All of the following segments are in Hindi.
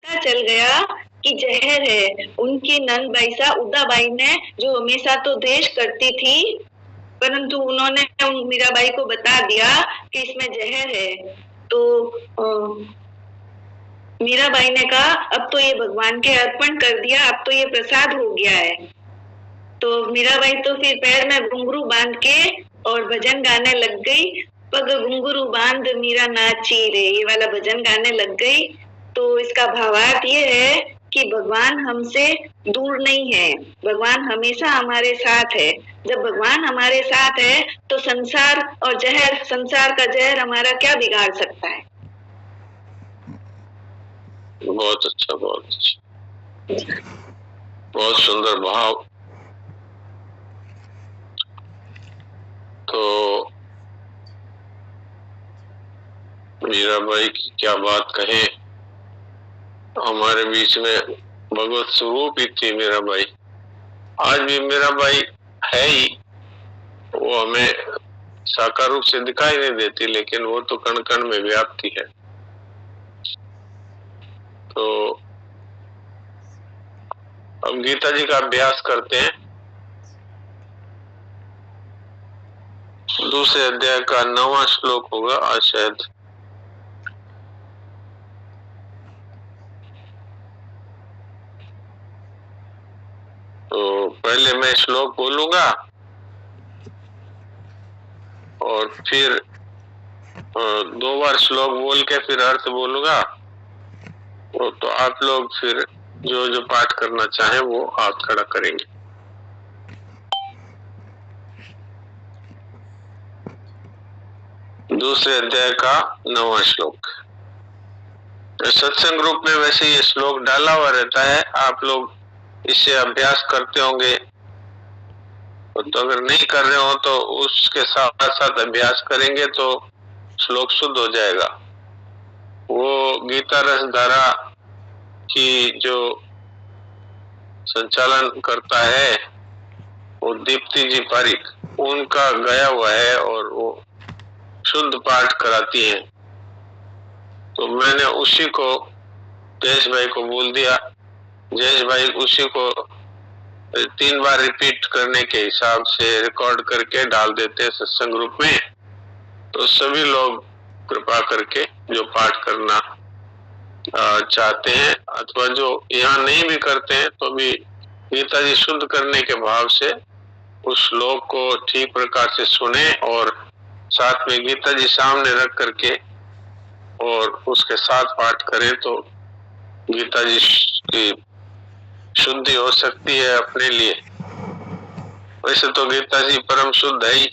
पता चल गया कि जहर है। उनकी नंद बाईसा उदाबाई ने, जो हमेशा तो द्वेष करती थी, परंतु उन्होंने मीराबाई को बता दिया कि इसमें जहर है। तो मीराबाई ने कहा अब तो ये भगवान के अर्पण कर दिया, अब तो ये प्रसाद हो गया है। तो मीराबाई तो फिर पैर में घुंघरू बांध के और भजन गाने लग गई। पग घुंघरू बांध मीरा नाची रे, ये वाला भजन गाने लग गई। तो इसका भावार्थ ये है कि भगवान हमसे दूर नहीं है, भगवान हमेशा हमारे साथ है। जब भगवान हमारे साथ है तो संसार और जहर, संसार का जहर हमारा क्या बिगाड़ सकता है। बहुत अच्छा, बहुत अच्छा, बहुत सुंदर भाव। तो मीराबाई की क्या बात कहे, हमारे बीच में भगवत स्वरूप ही थी मीराबाई। आज भी मीराबाई है ही, वो हमें साकार रूप से दिखाई नहीं देती, लेकिन वो तो कण कण में व्याप्ति है। तो अब गीता जी का अभ्यास करते हैं। दूसरे अध्याय का 9वां श्लोक होगा आज शायद। तो पहले मैं श्लोक बोलूंगा और फिर 2 बार श्लोक बोल के फिर अर्थ बोलूंगा। वो तो आप लोग फिर जो जो पाठ करना चाहें वो आप खड़ा करेंगे। दूसरे अध्याय का 9वां श्लोक। सत्संग ग्रुप में वैसे ये श्लोक डाला हुआ रहता है, आप लोग इससे अभ्यास करते होंगे। तो अगर नहीं कर रहे हो तो उसके साथ साथ अभ्यास करेंगे तो श्लोक शुद्ध हो जाएगा। वो गीता रस धारा की जो संचालन करता है वो दीप्ति जी पारिक, उनका गया हुआ है और वो शुद्ध पाठ कराती है। तो मैंने उसी को जयेश भाई को बोल दिया, जयेश भाई उसी को 3 बार रिपीट करने के हिसाब से रिकॉर्ड करके डाल देते हैं सत्संग ग्रुप में। तो सभी लोग कृपा करके जो पाठ करना चाहते हैं अथवा जो यहाँ नहीं भी करते हैं तो भी गीता जी शुद्ध करने के भाव से उस श्लोक को ठीक प्रकार से सुने और साथ में गीता जी सामने रख करके और उसके साथ पाठ करें तो गीता जी की शुद्धि हो सकती है अपने लिए। वैसे तो गीता जी परम शुद्ध है ही,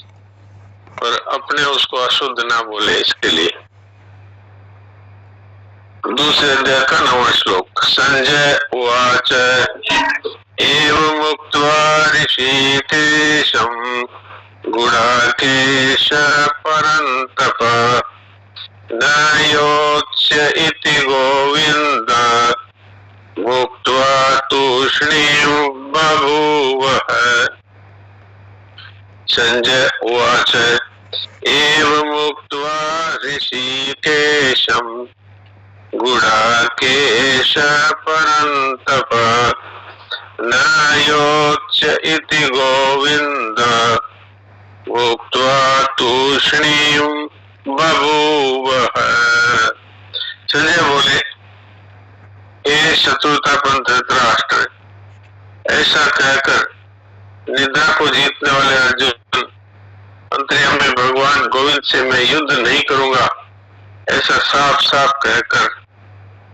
पर अपने उसको अशुद्ध ना बोले इसके लिए। दूसरे अध्याय का 9वां श्लोक। संजय उवाच एवं मुक्त्वा ऋषिकेशं गुडाकेश परन्तप न योत्स्य इति गोविन्द भुक्त्वा तूष्णीं बभूवः। संजय उवाच एवं मुक्त्वा ऋषिकेशं गुडाकेश परन्तप न योत्स्य इति गोविन्द भुक्त्वा तूष्णीं बभूवः। संजय बोले, हे शत्रुतापन धृतराष्ट्र, ऐसा कहकर निद्रा को जीतने वाले अर्जुन, अंतर्यामी भगवान गोविंद से मैं युद्ध नहीं करूंगा, ऐसा साफ साफ कहकर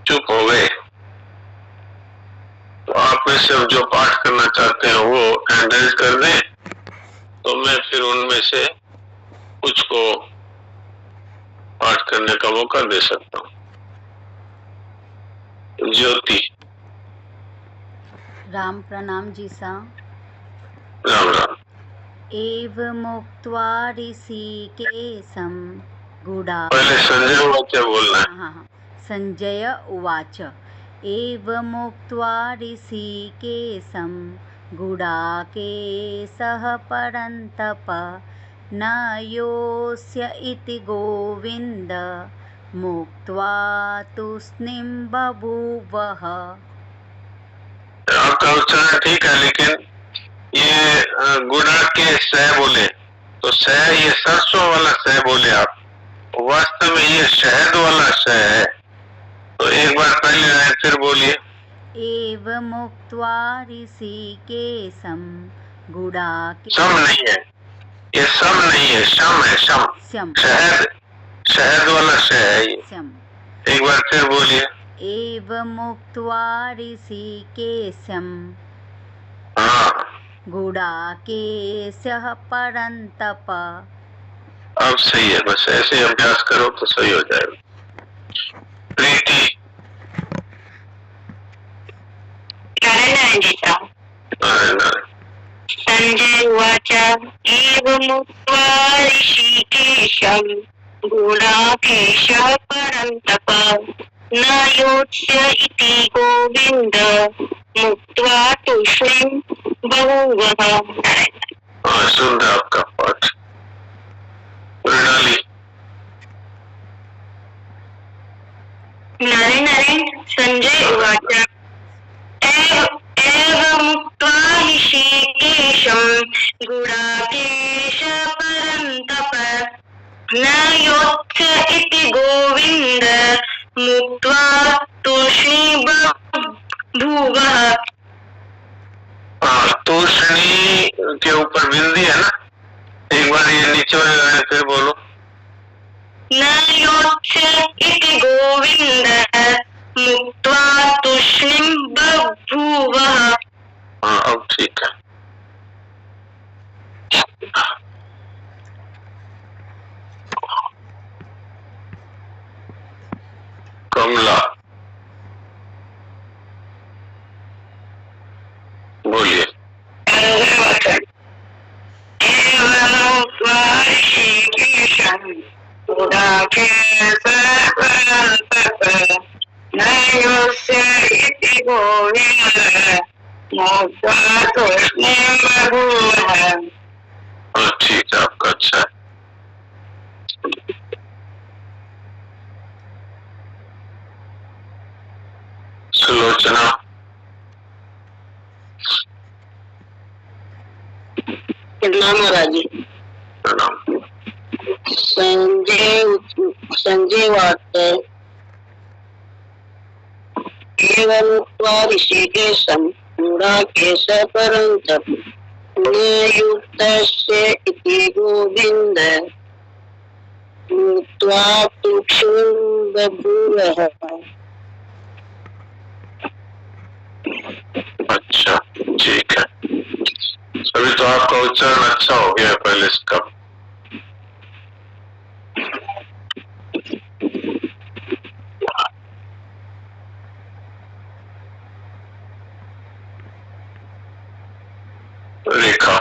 चुप हो गए। तो आप में से जो पाठ करना चाहते हैं वो एंडरेज कर दें तो मैं फिर उनमें से कुछ को पाठ करने का मौका दे सकता हूँ। ज्योति। राम प्रणाम जी सा। राम राम। एवमुक्त्वा ऋषिकेशं गुडा। पहले संजय उवाच बोलना है। हाँ, संजय उवाच एवमुक्त्वा ऋषिकेशं गुडाकेशः परन्तप न योत्स्य इति गोविन्द मुक्त्वा तूष्णीं बभूवः। आपका उच्चारण ठीक है, लेकिन ये गुड़ा के स बोले तो स, ये सरसों वाला स बोले आप, वास्तव में ये शहद वाला स है। तो एक बार पहले लाइन फिर बोलिए। एवमुक्त्वा ऋषिकेशं गुडाकेशं। सम नहीं है, ये सम नहीं है, शम है, शम। शम। शहद, शहद वाला स है ये। शम। एक बार फिर बोलिए। एवमुक्त्वा ऋषिकेशं हाँ, गुडाकेशः परन्तप। अब सही है, बस ऐसे अभ्यास करो तो सही हो जाएगा। प्रीति। नारायण जी सा। नारायण। संजय उवाच एवमुक्त्वा ऋषिकेशं गुडाकेशः परन्तप न योत्स्य इति गोविन्द मुक्त्वा तूष्णीं बभूवः। हाँ, सुन रहा आपका पाठ। मृणाली। नारायण। संजय उवाच एवमुक्त्वा ऋषिकेशं गुडाकेशः परन्तप न योत्स्य इति गोविन्द मुक्त्वा तूष्णीं बभूवः। तूष्णी के ऊपर बिंदी है ना, एक बार ये नीचे वाले लाइन फिर बोलो। न योत्स्य इति गोविन्द मुक्त्वा तूष्णीं बभूवः। हाँ, अब ठीक है। कमला बोलिए। एवमुक्त्वा ऋषिकेशं गुडाकेशः परन्तप न योत्स्य इति गोविन्द मुक्त्वा तूष्णीं बभूवः। हाँ, ठीक है, आपका अच्छा है। सुलोचना। प्रणाम महाराज जी। प्रणाम। संजय वाक्य एवमुक्त्वा ऋषिकेशं गुडाकेशः परन्तप न योत्स्य इति गोविन्द मुक्त्वा तूष्णीं बभूवः। अच्छा, ठीक है। अभी तो आपका उच्चारण अच्छा हो गया पहले इसका। रेखा।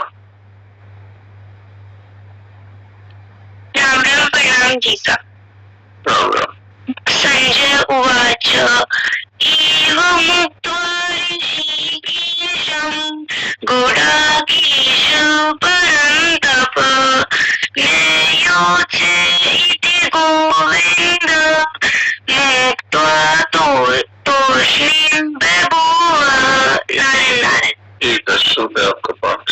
राम राम। प्रणाम जी सा। राम राम। संजय उवाच एवमुक्त्वा ऋषिकेशं गुडाकेशः परन्तप न योत्स्य इति गोविन्द मुक्त्वा तूष्णीं बभूवः। नारायण। ठीक है, शुभ है आपका पाठ।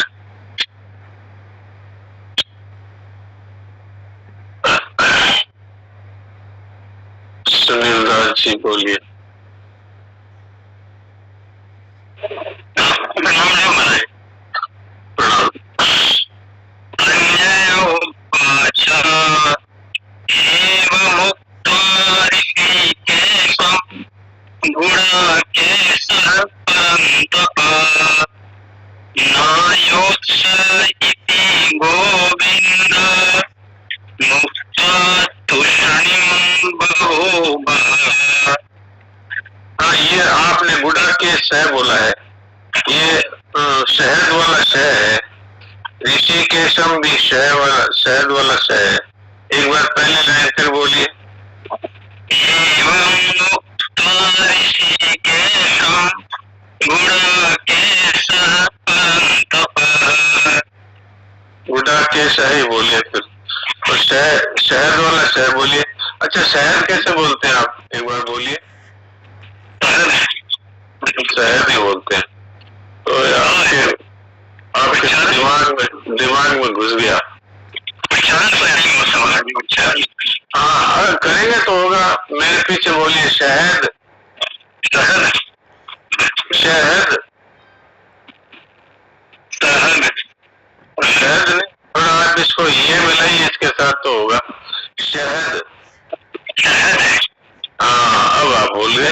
सुनील राज जी बोलिए। गुडाकेशः परन्तप न योत्स्य इति गोविन्द मुक्त्वा तूष्णीं बभूवः। हाँ, ये आपने गुड़ा के सह बोला है, ये शहद वाला सह है। ऋषिकेशम भी शहद वाला सह है। एक बार पहले लाइन फिर बोलिए। गुड़ा के सह ही बोलिए फिर, और शहद वाला सह बोलिए। अच्छा, शहर कैसे बोलते हैं आप, एक बार बोलिए। शहर ही बोलते हैं। तो आपके दिमाग में घुस गया। हाँ, अगर करेंगे तो होगा। मेरे पीछे बोलिए, शहद। शहद, शहद, शहद, शहद नहीं, और आप इसको ये मिलाइए इसके साथ तो होगा शहद। शहद, हाँ, अब आप बोल गए।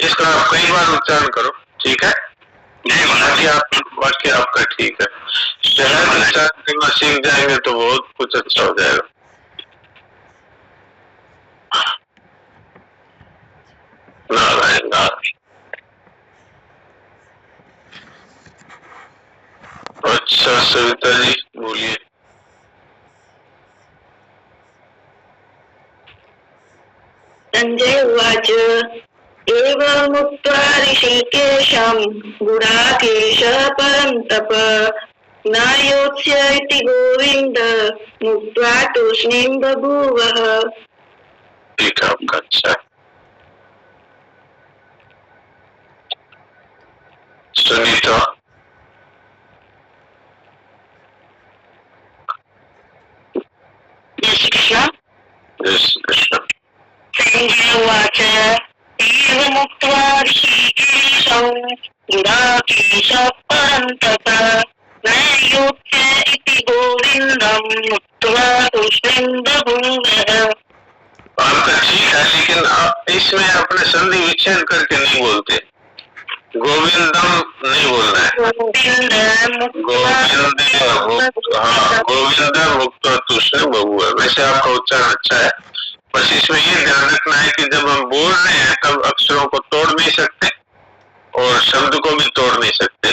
इसका आप कई बार उच्चारण करो, ठीक है? बाकी आपका ठीक है। शहद उच्चारण करना सीख जाएंगे तो बहुत कुछ अच्छा हो जाएगा। नारायण नारायण। अच्छा, सविता जी बोलिए। संजय उवाच एवमुक्त्वा ऋषिकेशं गुडाकेशः परन्तप न योत्स्य इति गोविन्द मुक्त्वा तूष्णीं बभूवः। ठीक है, आपका अच्छा। सुनीता। जय श्री कृष्ण। जय श्री कृष्ण। संजय उवाच एवमुक्त्वा ऋषिकेशं गुडाकेशः परन्तप न योत्स्य इति गोविन्दं मुक्त्वा तूष्णीं बभूवः। आपका ठीक है, लेकिन आप इसमें अपने संधि विच्छेद करके नहीं बोलते। गोविंदम नहीं बोलना है। गोविंद, हाँ, गोविंद मुक्त तुष्ण बबुआ। वैसे आपका उच्चारण अच्छा है, बस इसमें ये ध्यान रखना है कि जब हम बोल रहे हैं तब अक्षरों को तोड़ नहीं सकते और शब्द को भी तोड़ नहीं सकते।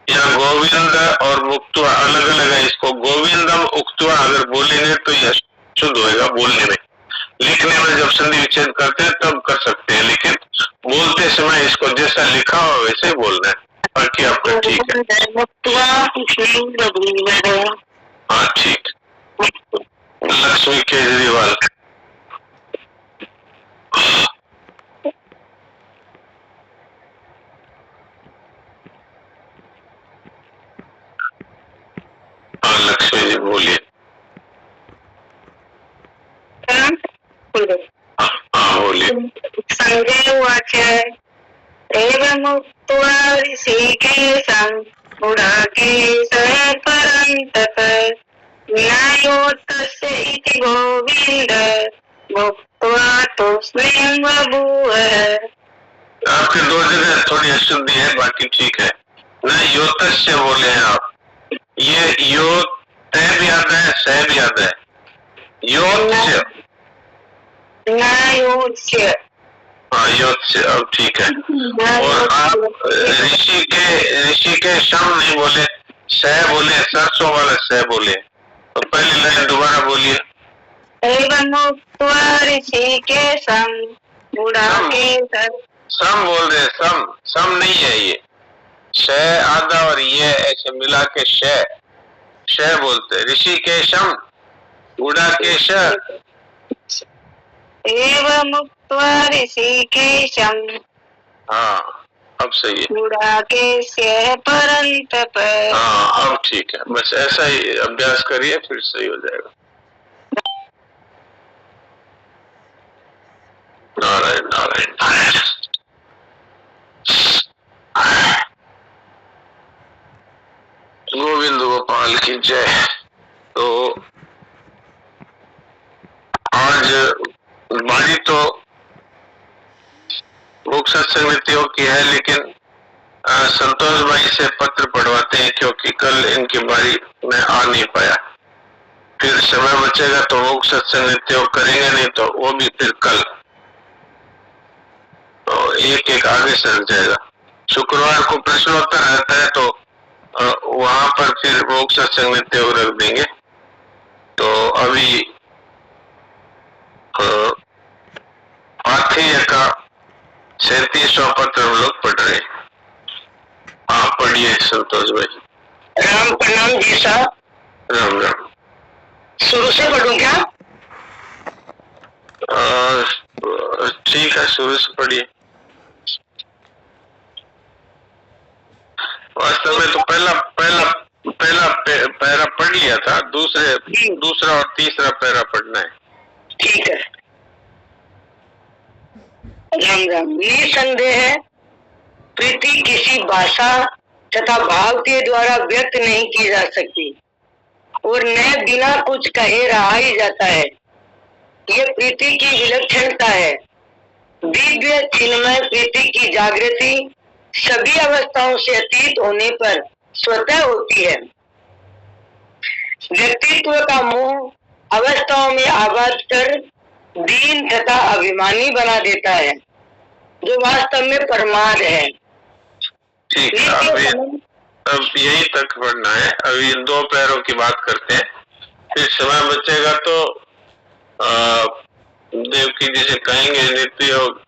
यहाँ गोविंद और मुक्तवा अलग अलग है। इसको गोविंदम उक्तवा अगर बोलेंगे तो यह शुद्ध होगा बोलने में। लिखने में जब संधि विच्छेद करते हैं तब कर सकते हैं, लेकिन बोलते समय इसको जैसा लिखा हो वैसे ही बोलना है। बाकी आपका ठीक है। हाँ, ठीक। लक्ष्मी केजरीवाल। हाँ, लक्ष्मी जी बोलिए। हाँ, बोलिए। संजय उवाच एवमुक्त्वा ऋषिकेशं गुडाकेशः परन्तप न्यायोत्तस्य इति गोविन्द मुक्त्वा तूष्णीं बभूवः। आपके दो जगह थोड़ी अशुद्धि है, बाकी ठीक है। न योतस्य बोले हैं आप। ये यो तय भी आता है, सह भी आता है। योत्स्य, न्यायोत्स्य। हाँ, योत्स्य, अब ठीक है। और आप ऋषि के शम नहीं बोले, सह बोले, सरसों वाला सह बोले। तो पहली लाइन दोबारा बोलिए। एवमुक्त्वा ऋषिकेशं गुडाकेशः। सम बोल रहे, सम नहीं है ये। शय आधा और ये ऐसे मिला के शय बोलते। ऋषिकेशम गुडाकेश। एवमुक्त्वा ऋषिकेशं। हाँ, अब सही है। गुडाकेशः परन्तप। हाँ, अब ठीक है। बस ऐसा ही अभ्यास करिए, फिर सही हो जाएगा। नारायण नारायण नारायण। गोविंद गोपाल की जय। तो आज बारी तो मुख्य सत्संग नीतियों की है, लेकिन संतोष भाई से पत्र पढ़वाते हैं क्योंकि कल इनकी बारी में आ नहीं पाया। फिर समय बचेगा तो मुख्य सत्संग नीतियों करेंगे, नहीं तो वो भी फिर कल। तो एक एक आगे सर जाएगा। शुक्रवार को प्रश्नोत्तर रहता है तो वहां पर फिर मुख्य सत्संग नीतियों रख देंगे। तो अभी आठवीं का 37वां पत्र हम लोग पढ़ रहे हैं। हाँ, पढ़िए संतोष भाई। राम प्रणाम जी साहब। राम राम। शुरू से पढ़ूं क्या? ठीक है, शुरू से पढ़िए। वास्तव में तो पहला पहला पहला पैरा पढ़ लिया था, दूसरा और तीसरा पैरा पढ़ना है। ठीक है। राम राम। निसंदेह प्रीति किसी भाषा तथा भाव के द्वारा व्यक्त नहीं की जा सकती और न बिना कुछ कहे रहा ही जाता है। ये प्रीति की विलक्षणता है। दिव्य चिन्मय प्रीति की जागृति सभी अवस्थाओं से अतीत होने पर स्वतः होती है। व्यक्तित्व का मोह अवस्थाओं में आबाद कर दीन तथा अभिमानी बना देता है, जो वास्तव में प्रमाद है। ठीक है, अब यही तक पढ़ना है। अभी 2 पैरों की बात करते हैं, फिर समय बचेगा तो देवकी जी से कहेंगे नित्य योग,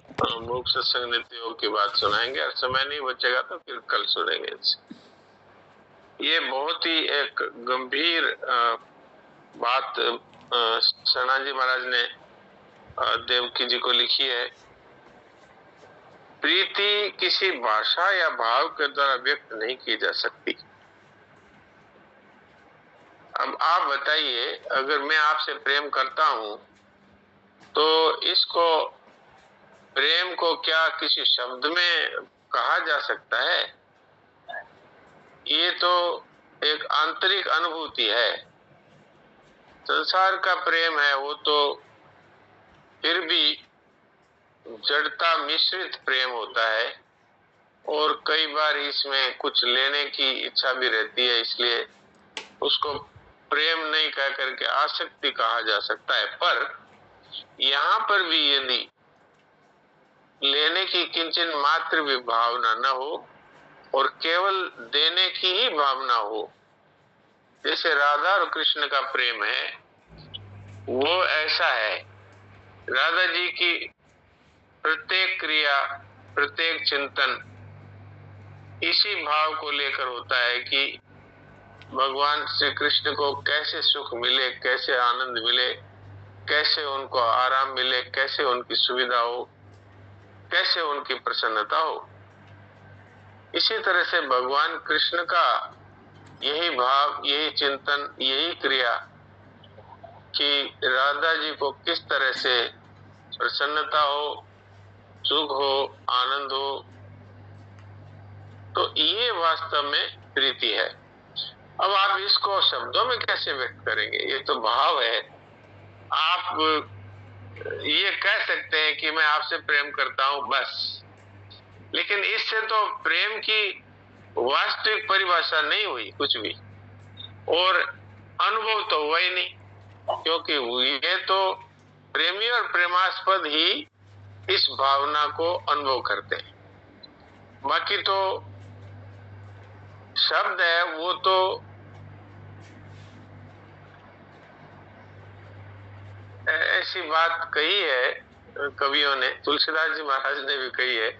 मुख सत्संग नित्य योग की बात सुनाएंगे, और समय नहीं बचेगा तो फिर कल सुनेंगे। ये बहुत ही एक गंभीर बात शरणाजी महाराज ने देवकी जी को लिखी है। प्रीति किसी भाषा या भाव के द्वारा व्यक्त नहीं की जा सकती। अब आप बताइए, अगर मैं आपसे प्रेम करता हूं तो इसको, प्रेम को क्या किसी शब्द में कहा जा सकता है? ये तो एक आंतरिक अनुभूति है। संसार का प्रेम है वो तो फिर भी जड़ता मिश्रित प्रेम होता है, और कई बार इसमें कुछ लेने की इच्छा भी रहती है, इसलिए उसको प्रेम नहीं कह करके आसक्ति कहा जा सकता है। पर यहाँ पर भी यदि लेने की किंचन मात्र भी भावना न हो और केवल देने की ही भावना हो, जैसे राधा और कृष्ण का प्रेम है वो ऐसा है। राधा जी की प्रत्येक क्रिया, प्रत्येक चिंतन इसी भाव को लेकर होता है कि भगवान श्री कृष्ण को कैसे सुख मिले, कैसे आनंद मिले, कैसे उनको आराम मिले, कैसे उनकी सुविधा हो, कैसे उनकी प्रसन्नता हो। इसी तरह से भगवान कृष्ण का यही भाव, यही चिंतन, यही क्रिया कि राधा जी को किस तरह से प्रसन्नता हो, सुख हो, आनंद हो, तो ये वास्तव में प्रीति है। अब आप इसको शब्दों में कैसे व्यक्त करेंगे? ये तो भाव है। आप ये कह सकते हैं कि मैं आपसे प्रेम करता हूं बस, लेकिन इससे तो प्रेम की वास्तविक परिभाषा नहीं हुई कुछ भी, और अनुभव तो हुआ ही नहीं, क्योंकि ये तो प्रेमी और प्रेमास्पद ही इस भावना को अनुभव करते हैं। बाकी तो शब्द है वो तो ऐसी बात कही है कवियों ने, तुलसीदास जी महाराज ने भी कही है,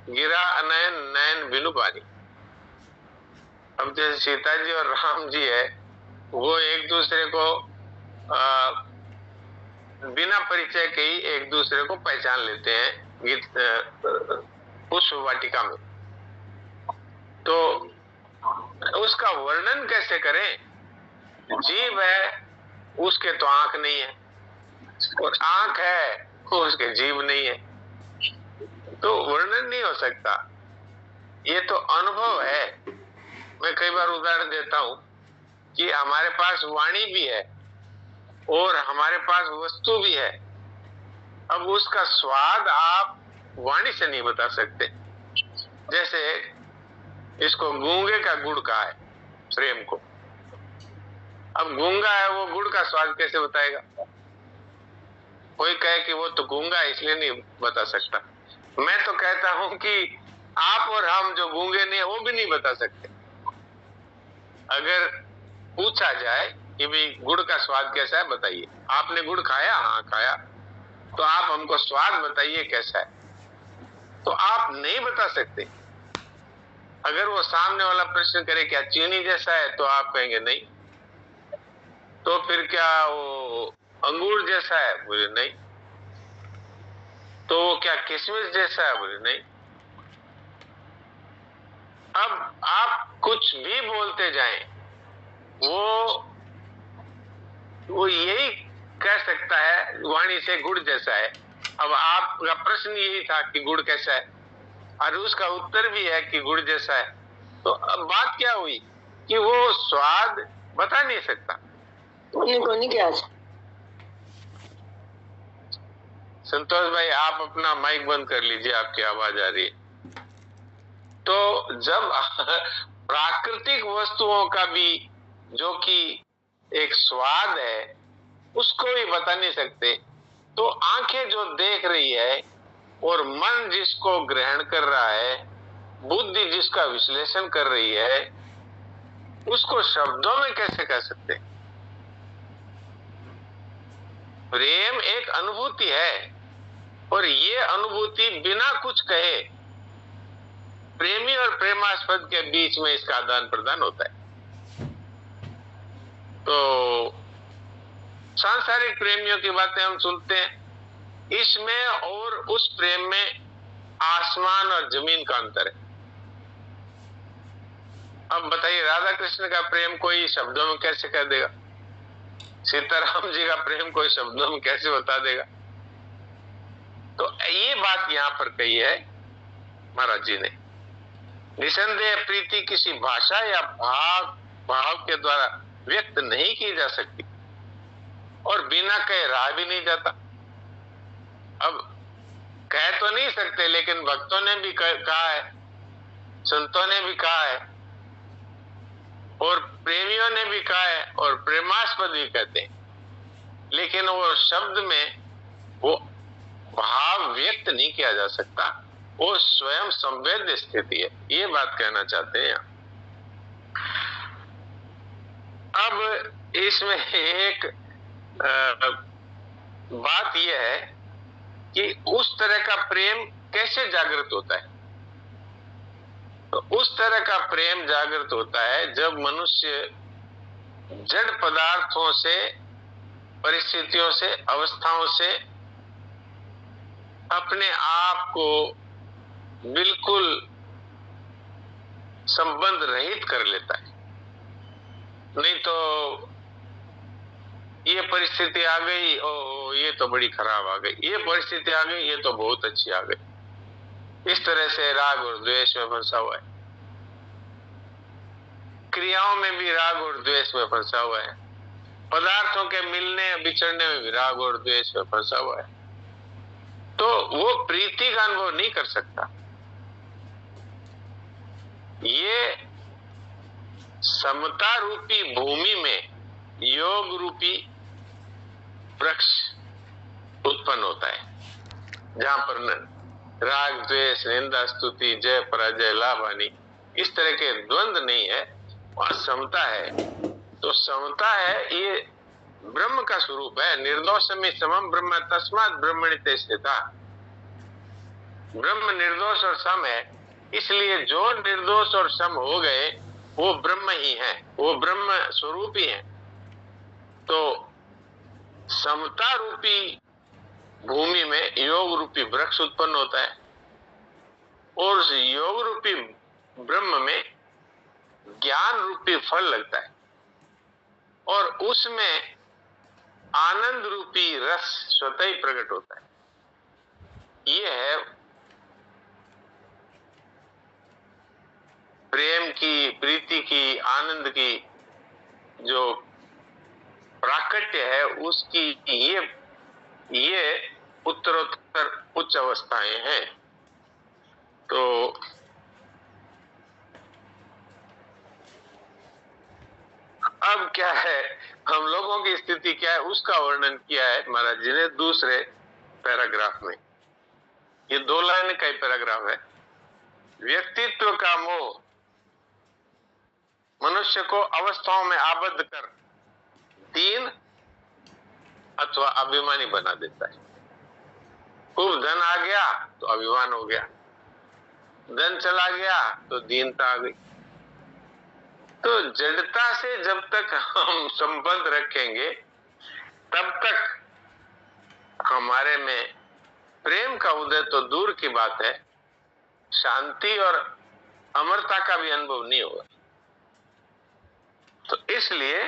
गिरा अनयन नयन बिनु पानी। अब जैसे सीता जी और राम जी है, वो एक दूसरे को बिना परिचय के ही एक दूसरे को पहचान लेते हैं पुष्प वाटिका में। तो उसका वर्णन कैसे करें? जीव है, उसके तो आंख नहीं है, और आंख है, उसके जीव नहीं है, तो वर्णन नहीं हो सकता। ये तो अनुभव है। मैं कई बार उदाहरण देता हूं कि हमारे पास वाणी भी है और हमारे पास वस्तु भी है। अब उसका स्वाद आप वाणी से नहीं बता सकते। जैसे इसको गूंगे का गुड़ कहा है, प्रेम को। अब गूंगा है, वो गुड़ का स्वाद कैसे बताएगा? कोई कहे कि वो तो गूंगा है इसलिए नहीं बता सकता। मैं तो कहता हूं कि आप और हम जो गूंगे नहीं है वो भी नहीं बता सकते। अगर पूछा जाए कि भाई गुड़ का स्वाद कैसा है बताइए, आपने गुड़ खाया? हाँ खाया। तो आप हमको स्वाद बताइए कैसा है, तो आप नहीं बता सकते। अगर वो सामने वाला प्रश्न करे क्या चीनी जैसा है, तो आप कहेंगे नहीं। तो फिर क्या वो अंगूर जैसा है? बोले नहीं। तो वो क्या किशमिश जैसा है? बोले नहीं। अब आप कुछ भी बोलते जाएं, वो यही कह सकता है वाणी से गुड़ जैसा है। अब आपका प्रश्न यही था कि गुड़ कैसा है, और उसका उत्तर भी है कि गुड़ जैसा है। तो अब बात क्या हुई कि वो स्वाद बता नहीं सकता। कोनी क्या? संतोष भाई, आप अपना माइक बंद कर लीजिए, आपकी आवाज आ रही है। तो जब प्राकृतिक वस्तुओं का भी जो कि एक स्वाद है, उसको भी बता नहीं सकते, तो आंखें जो देख रही है और मन जिसको ग्रहण कर रहा है, बुद्धि जिसका विश्लेषण कर रही है, उसको शब्दों में कैसे कह सकते? प्रेम एक अनुभूति है, और ये अनुभूति बिना कुछ कहे प्रेमी और प्रेमास्पद के बीच में इसका आदान प्रदान होता है। तो सांसारिक प्रेमियों की बातें हम सुनते हैं, इसमें और उस प्रेम में आसमान और जमीन का अंतर है। अब बताइए, राधा कृष्ण का प्रेम कोई शब्दों में कैसे कह देगा? सीताराम जी का प्रेम कोई शब्दों में कैसे बता देगा? तो ये बात यहां पर कही है महाराज जी ने। निसंदेह प्रीति किसी भाषा या भाव के द्वारा व्यक्त नहीं की जा सकती, और बिना कहे रहा भी नहीं जाता। अब कह तो नहीं सकते, लेकिन भक्तों ने भी कहा है, संतों ने भी कहा है, और प्रेमियों ने भी कहा है, और प्रेमास्पद भी कहते हैं, लेकिन वो शब्द में वो भाव व्यक्त नहीं किया जा सकता, वो स्वयं संवेद्य स्थिति है। ये बात कहना चाहते हैं। अब इसमें एक बात यह है कि उस तरह का प्रेम कैसे जागृत होता है? तो उस तरह का प्रेम जागृत होता है जब मनुष्य जड़ पदार्थों से, परिस्थितियों से, अवस्थाओं से अपने आप को बिल्कुल संबंध रहित कर लेता है। नहीं तो ये परिस्थिति आ गई, ओ ये तो बड़ी खराब आ गई, ये परिस्थिति आ गई, ये तो बहुत अच्छी आ गई। इस तरह से राग और द्वेष में फंसा हुआ है। क्रियाओं में भी राग और द्वेष में फंसा हुआ है। पदार्थों के मिलने बिछड़ने में भी राग और द्वेष में फंसा हुआ है। तो वो प्रीति का अनुभव नहीं कर सकता। ये समता रूपी भूमि में योग रूपी वृक्ष उत्पन्न होता है, जहां पर राग द्वेष, निंदा स्तुति, जय पराजय, लाभ हानि, इस तरह के द्वंद्व नहीं है, वहां समता है। तो समता है, ये ब्रह्म का स्वरूप है। निर्दोषम समम ब्रह्म तस्मात् ब्रह्मणि ते स्थिता। ब्रह्म निर्दोष और सम है, इसलिए जो निर्दोष और सम हो गए वो ब्रह्म ही है, वो ब्रह्म स्वरूप ही है। तो समता रूपी भूमि में योग रूपी वृक्ष उत्पन्न होता है, और उस योग रूपी ब्रह्म में ज्ञान रूपी फल लगता है, और उसमें आनंद रूपी रस स्वतः ही प्रकट होता है। ये है प्रेम की, प्रीति की, आनंद की जो प्राकट्य है, उसकी ये उत्तरोत्तर उच्च अवस्थाएं हैं। तो अब क्या है, हम लोगों की स्थिति क्या है, उसका वर्णन किया है महाराज जी ने दूसरे पैराग्राफ में। ये 2 लाइन का ही पैराग्राफ है। व्यक्तित्व का मोह मनुष्य को अवस्थाओं में आबद्ध कर दीन अथवा अभिमानी बना देता है। खूब धन आ गया तो अभिमान हो गया, धन चला गया तो दीनता आ गई। तो जड़ता से जब तक हम संबंध रखेंगे, तब तक हमारे में प्रेम का उदय तो दूर की बात है, शांति और अमरता का भी अनुभव नहीं होगा। तो इसलिए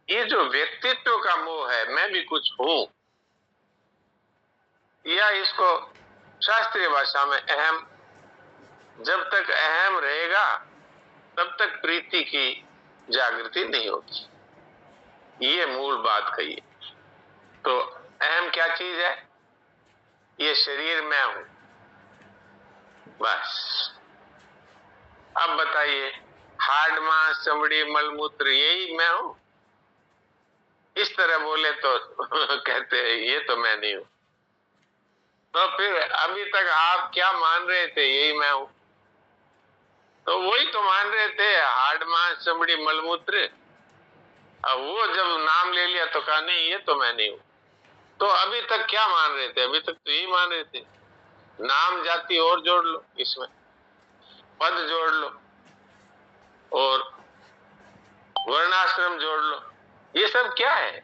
ये जो व्यक्तित्व का मोह है, मैं भी कुछ हूं, या इसको शास्त्रीय भाषा में अहम, जब तक अहम रहेगा तब तक प्रीति की जागृति नहीं होगी। ये मूल बात कही। तो अहम क्या चीज है? ये शरीर मैं हूं, बस। अब बताइए, हाड़ मांस चमड़ी मलमूत्र यही मैं हूं? इस तरह बोले तो कहते हैं ये तो मैं नहीं हूं। तो फिर अभी तक आप क्या मान रहे थे? यही मैं हूं। तो वही तो मान रहे थे, हाड़ मांस चमड़ी मलमूत्र। अब वो जब नाम ले लिया तो कहा नहीं ये तो मैं नहीं हूं। तो अभी तक क्या मान रहे थे? अभी तक तो यही मान रहे थे। नाम जाति और जोड़ लो, इसमें पद जोड़ लो और वर्णाश्रम जोड़ लो। ये सब क्या है?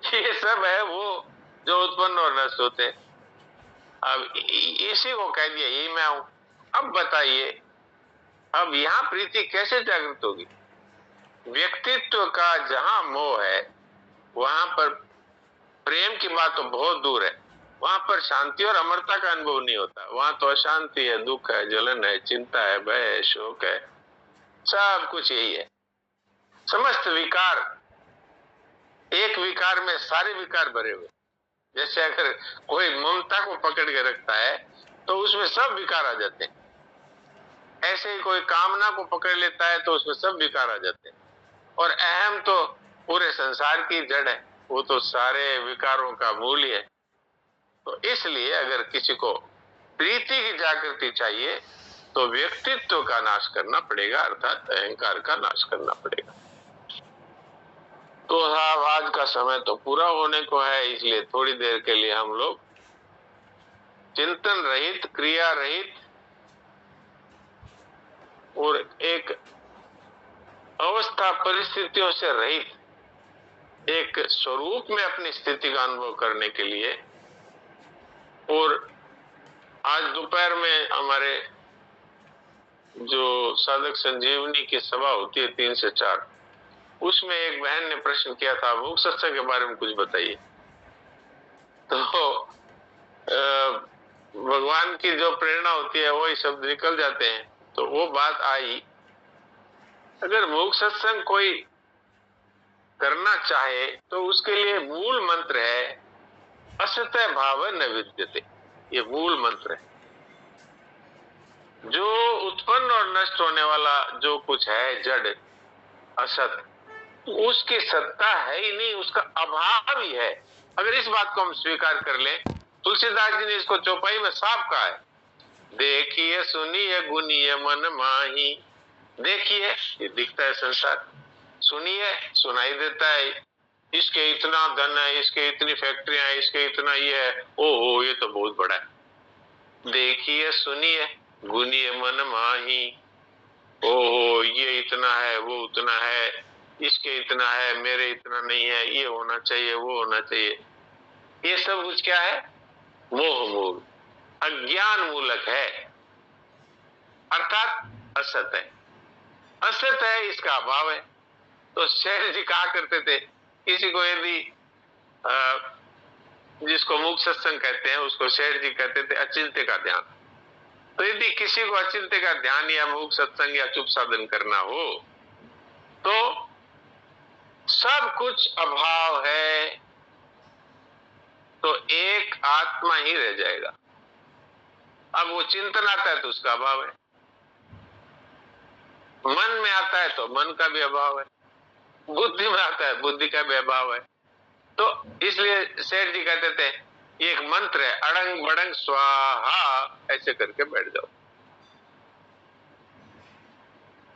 ये सब है वो जो उत्पन्न और नष्ट होते हैं। अब इसी को कह दिया यही मैं हूं। अब बताइए, अब यहां प्रीति कैसे जागृत होगी? व्यक्तित्व का जहां मोह है वहां पर प्रेम की बात तो बहुत दूर है। वहां पर शांति और अमरता का अनुभव नहीं होता। वहां तो अशांति है, दुख है, जलन है, चिंता है, भय है, शोक है, सब कुछ यही है। समस्त विकार, एक विकार में सारे विकार भरे हुए। जैसे अगर कोई ममता को पकड़ के रखता है तो उसमें सब विकार आ जाते हैं। ऐसे ही कोई कामना को पकड़ लेता है तो उसमें सब विकार आ जाते हैं। और अहम तो पूरे संसार की जड़ है, वो तो सारे विकारों का मूल है। तो इसलिए अगर किसी को प्रीति की जागृति चाहिए तो व्यक्तित्व का नाश करना पड़ेगा, अर्थात अहंकार का नाश करना पड़ेगा। तो साहब आज का समय तो पूरा होने को है, इसलिए थोड़ी देर के लिए हम लोग चिंतन रहित, क्रिया रहित और एक अवस्था परिस्थितियों से रहित एक स्वरूप में अपनी स्थिति का अनुभव करने के लिए, और आज दोपहर में हमारे जो साधक संजीवनी की सभा होती है 3 से 4, उसमें एक बहन ने प्रश्न किया था, भोग सत्संग के बारे में कुछ बताइए। तो भगवान की जो प्रेरणा होती है वही शब्द निकल जाते हैं। तो वो बात आई, अगर भोग सत्संग कोई करना चाहे तो उसके लिए मूल मंत्र है असत भाव न विद्यते। ये मूल मंत्र है। जो उत्पन्न और नष्ट होने वाला जो कुछ है जड़ असत, उसकी सत्ता है ही नहीं, उसका अभाव ही है। अगर इस बात को हम स्वीकार कर लें, तुलसीदास जी ने इसको चौपाई में साफ कहा है, देखिए सुनिए गुनिए मन माही। देखिए ये दिखता है संसार, सुनिए सुनाई देता है, इसके इतना धन है, इसके इतनी फैक्ट्रियां है, इसके इतना ये है, ओहो ये तो बहुत बड़ा है। देखिए सुनिए गुनिए मन माही, ओहो ये इतना है, वो उतना है, इसके इतना है, मेरे इतना नहीं है, ये होना चाहिए, वो होना चाहिए। ये सब कुछ क्या है? मोह मूल, अज्ञान मूलक है, अर्थात असत है। असत है, इसका अभाव है। तो शेर जी कहा करते थे, किसी को यदि जिसको मुख सत्संग कहते हैं उसको शेर जी कहते थे अचिंत्य का ध्यान। तो यदि किसी को अचिंत्य का ध्यान या मुख सत्संग या चुप साधन करना हो तो सब कुछ अभाव है, तो एक आत्मा ही रह जाएगा। अब वो चिंतन आता है तो उसका अभाव है, मन में आता है तो मन का भी अभाव है, बुद्धि में आता है बुद्धि का भी अभाव है। तो इसलिए सेठ जी कहते थे ये एक मंत्र है, अड़ंग बड़ंग स्वाहा, ऐसे करके बैठ जाओ।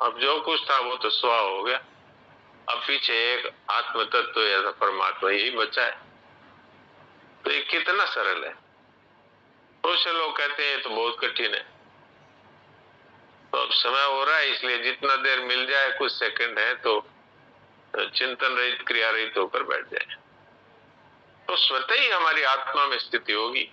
अब जो कुछ था वो तो स्वाहा हो गया, अब पीछे एक आत्म तत्व या परमात्मा यही बचा है। तो ये कितना सरल है। बहुत से लोग कहते हैं तो बहुत कठिन है। तो अब समय हो रहा है, इसलिए जितना देर मिल जाए, कुछ सेकंड है, तो चिंतन रहित क्रिया रहित होकर बैठ जाए। तो तो स्वतः ही हमारी आत्मा में स्थिति होगी।